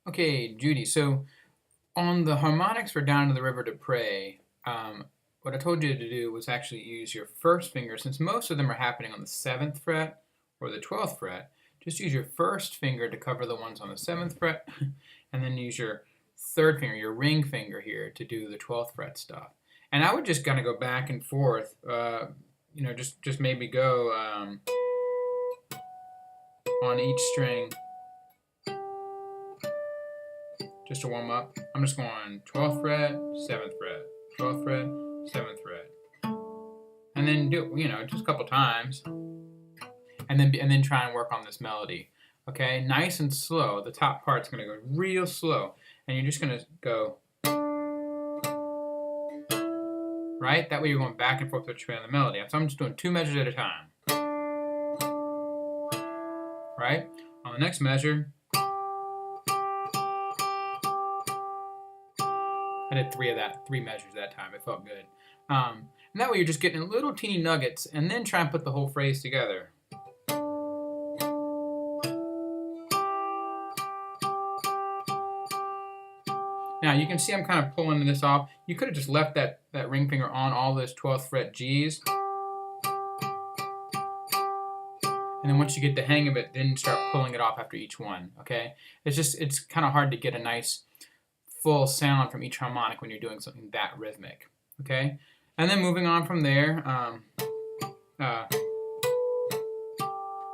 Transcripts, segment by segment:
Okay, Judy, so on the harmonics for Down to the River to Pray, what I told you to do was actually use your first finger, since most of them are happening on the 7th fret or the 12th fret. Just use your first finger to cover the ones on the 7th fret, and then use your third finger, your ring finger here, to do the 12th fret stuff. And I would just kind of go back and forth, just maybe go on each string just to warm up. I'm just going 12th fret, 7th fret, 12th fret, 7th fret, and then do just a couple times, and then try and work on this melody. Okay, nice and slow. The top part's going to go real slow, and you're just going to go right. That way you're going back and forth with the melody. So I'm just doing 2 measures at a time. Right. On the next measure, I did 3 measures that time. It felt good. And that way you're just getting little teeny nuggets, and then try and put the whole phrase together. Now you can see I'm kind of pulling this off. You could have just left that ring finger on all those 12th fret G's. And then once you get the hang of it, then start pulling it off after each one, okay? It's kind of hard to get a nice full sound from each harmonic when you're doing something that rhythmic, okay? And then moving on from there,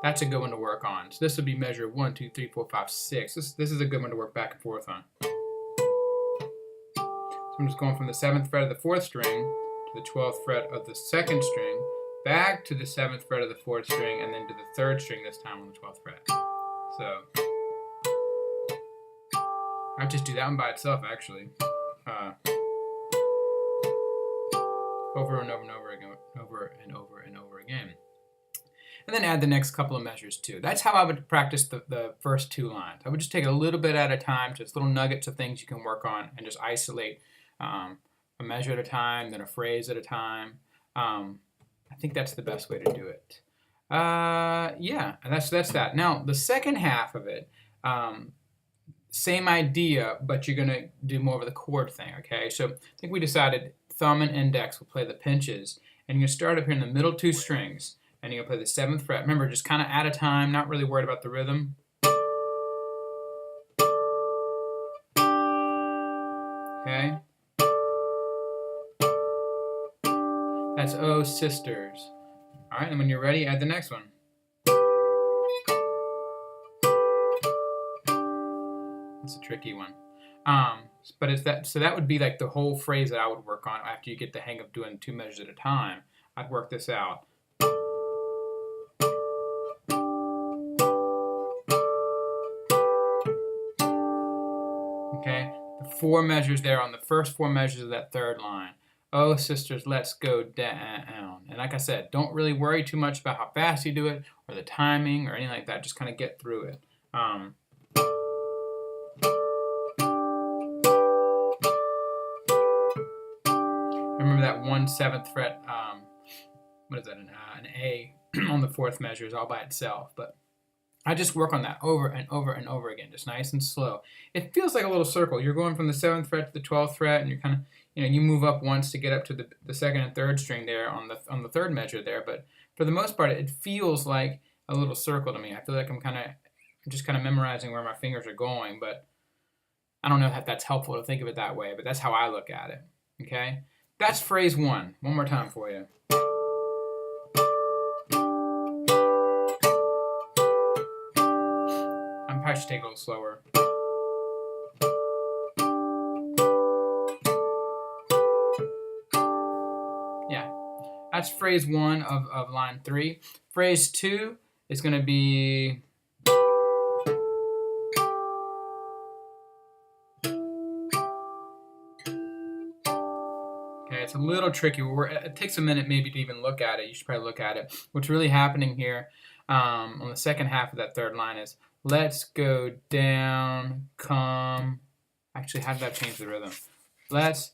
that's a good one to work on. So this would be measure 1, 2, 3, 4, 5, 6. This is a good one to work back and forth on. So I'm just going from the 7th fret of the 4th string to the 12th fret of the 2nd string, back to the 7th fret of the 4th string, and then to the 3rd string this time on the 12th fret. So I just do that one by itself, actually, over and over and over again, over and over and over again. And then add the next couple of measures too. That's how I would practice the first 2 lines. I would just take a little bit at a time, just little nuggets of things you can work on, and just isolate a measure at a time, then a phrase at a time. I think that's the best way to do it. Yeah, and that's that. Now the second half of it, same idea, but you're gonna do more of the chord thing. Okay, so I think we decided thumb and index will play the pinches, and you're gonna start up here in the middle 2 strings, and you're gonna play the 7th fret. Remember, just kind of at a time, not really worried about the rhythm. Okay. That's Oh Sisters. All right, and when you're ready, add the next one. That's a tricky one. But it's that. So that would be like the whole phrase that I would work on after you get the hang of doing 2 measures at a time. I'd work this out. Okay, the 4 measures there on the first 4 measures of that 3rd line. Oh, sisters, let's go down. And like I said, don't really worry too much about how fast you do it or the timing or anything like that. Just kind of get through it. Remember that 1 7th fret, what is that, an A on the 4th measure is all by itself. But I just work on that over and over and over again, just nice and slow. It feels like a little circle. You're going from the 7th fret to the 12th fret, and you're kind of, you move up once to get up to the 2nd and 3rd string there on the 3rd measure there. But for the most part, it feels like a little circle to me. I feel like I'm just kind of memorizing where my fingers are going, but I don't know if that's helpful to think of it that way, but that's how I look at it, okay? That's phrase 1. One more time for you. I probably should take it a little slower. Yeah, that's phrase 1 of line 3. Phrase 2 is going to be... Okay, it's a little tricky. It takes a minute maybe to even look at it. You should probably look at it. What's really happening here on the second half of that 3rd line is, let's go down, come. Actually, how did that change the rhythm? Let's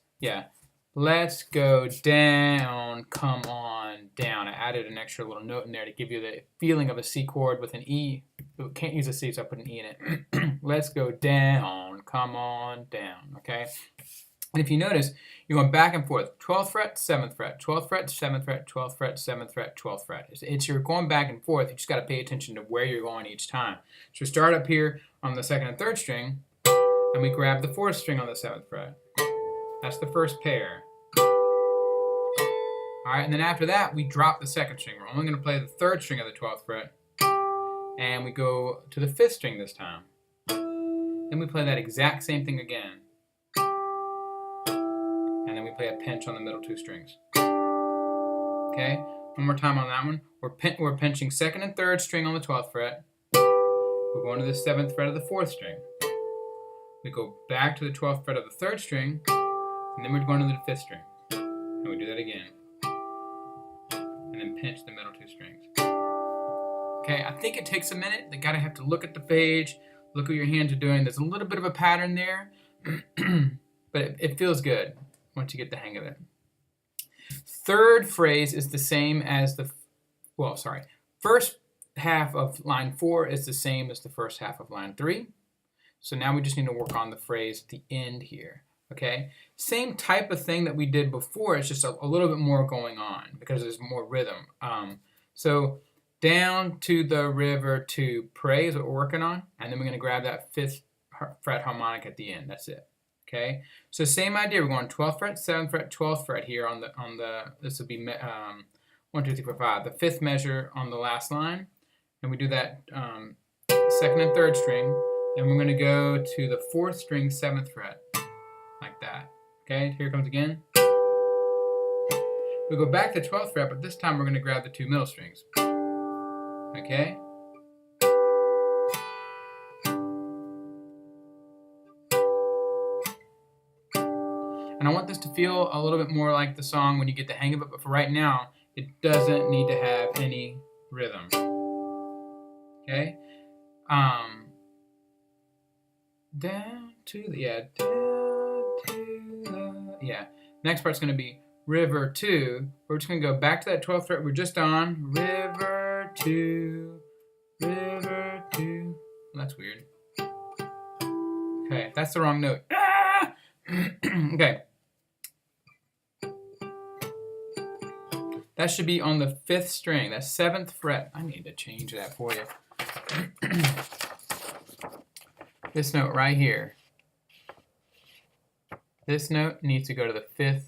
go down, come on, down. I added an extra little note in there to give you the feeling of a C chord with an E. Can't use a C, so I put an E in it. Let's go down, come on down, okay? And if you notice, you're going back and forth, 12th fret, 7th fret, 12th fret, 7th fret, 12th fret, 7th fret, 12th fret. You're going back and forth. You just got to pay attention to where you're going each time. So we start up here on the 2nd and 3rd string, and we grab the 4th string on the 7th fret. That's the first pair. All right, and then after that, we drop the 2nd string. We're only going to play the 3rd string of the 12th fret, and we go to the 5th string this time. Then we play that exact same thing again. And then we play a pinch on the middle 2 strings. Okay, one more time on that one. We're pinching 2nd and 3rd string on the 12th fret. We're going to the 7th fret of the 4th string. We go back to the 12th fret of the 3rd string, and then we're going to the 5th string. And we do that again. And then pinch the middle 2 strings. Okay, I think it takes a minute. You gotta have to look at the page, look what your hands are doing. There's a little bit of a pattern there, but it feels good once you get the hang of it. Third phrase is the same as first half of line 4 is the same as the first half of line 3. So now we just need to work on the phrase at the end here. Okay, same type of thing that we did before. It's just a little bit more going on because there's more rhythm. So down to the river to pray is what we're working on, and then we're going to grab that 5th fret harmonic at the end. That's it. Okay, so same idea. We're going 12th fret, 7th fret, 12th fret here on the this will be 1, 2, 3, 4, 5. The 5th measure on the last line, and we do that 2nd and 3rd string, and we're going to go to the 4th string, 7th fret, like that. Okay, here it comes again. We go back to 12th fret, but this time we're going to grab the 2 middle strings. Okay. And I want this to feel a little bit more like the song when you get the hang of it, but for right now, it doesn't need to have any rhythm. Okay? Down to the, next part's going to be river 2. We're just going to go back to that 12th fret we're just on. River 2, river 2. Well, that's weird. Okay, that's the wrong note. Ah! Okay. That should be on the 5th string, that 7th fret. I need to change that for you. This note right here. This note needs to go to the 5th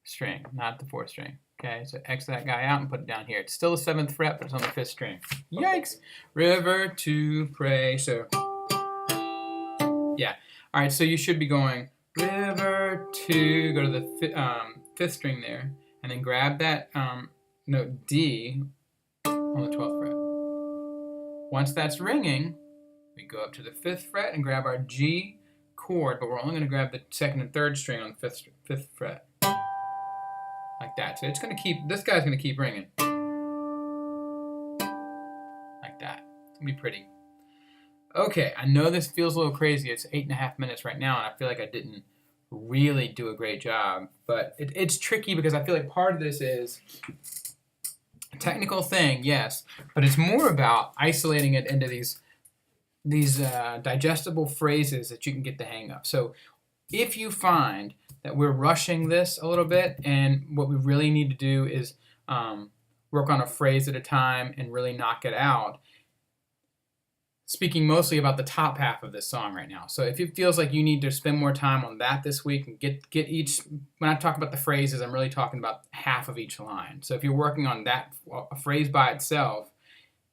string, not the 4th string. Okay, so X that guy out and put it down here. It's still the 7th fret, but it's on the 5th string. Yikes! River to pray. So, yeah. All right, so you should be going river to, go to the 5th string there, and then grab that note D on the 12th fret. Once that's ringing, we go up to the 5th fret and grab our G chord, but we're only going to grab the 2nd and 3rd string on the 5th fret. Like that. So it's going to keep, this guy's going to keep ringing. Like that. It's going to be pretty. Okay, I know this feels a little crazy. It's 8.5 minutes right now, and I feel like I didn't really do a great job. But it's tricky because I feel like part of this is a technical thing, yes, but it's more about isolating it into these digestible phrases that you can get the hang of. So if you find that we're rushing this a little bit, and what we really need to do is work on a phrase at a time and really knock it out, speaking mostly about the top half of this song right now. So if it feels like you need to spend more time on that this week and get each, when I talk about the phrases, I'm really talking about half of each line. So if you're working on that, a phrase by itself,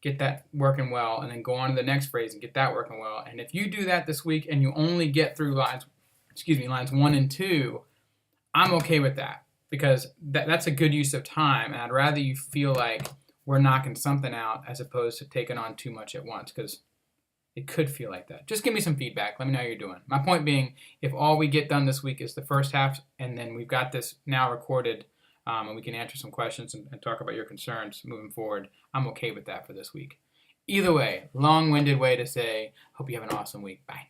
get that working well, and then go on to the next phrase and get that working well. And if you do that this week and you only get through lines 1 and 2, I'm okay with that, because that's a good use of time, and I'd rather you feel like we're knocking something out as opposed to taking on too much at once, because it could feel like that. Just give me some feedback. Let me know how you're doing. My point being, if all we get done this week is the first half, and then we've got this now recorded, and we can answer some questions and talk about your concerns moving forward, I'm okay with that for this week. Either way, long-winded way to say, hope you have an awesome week. Bye.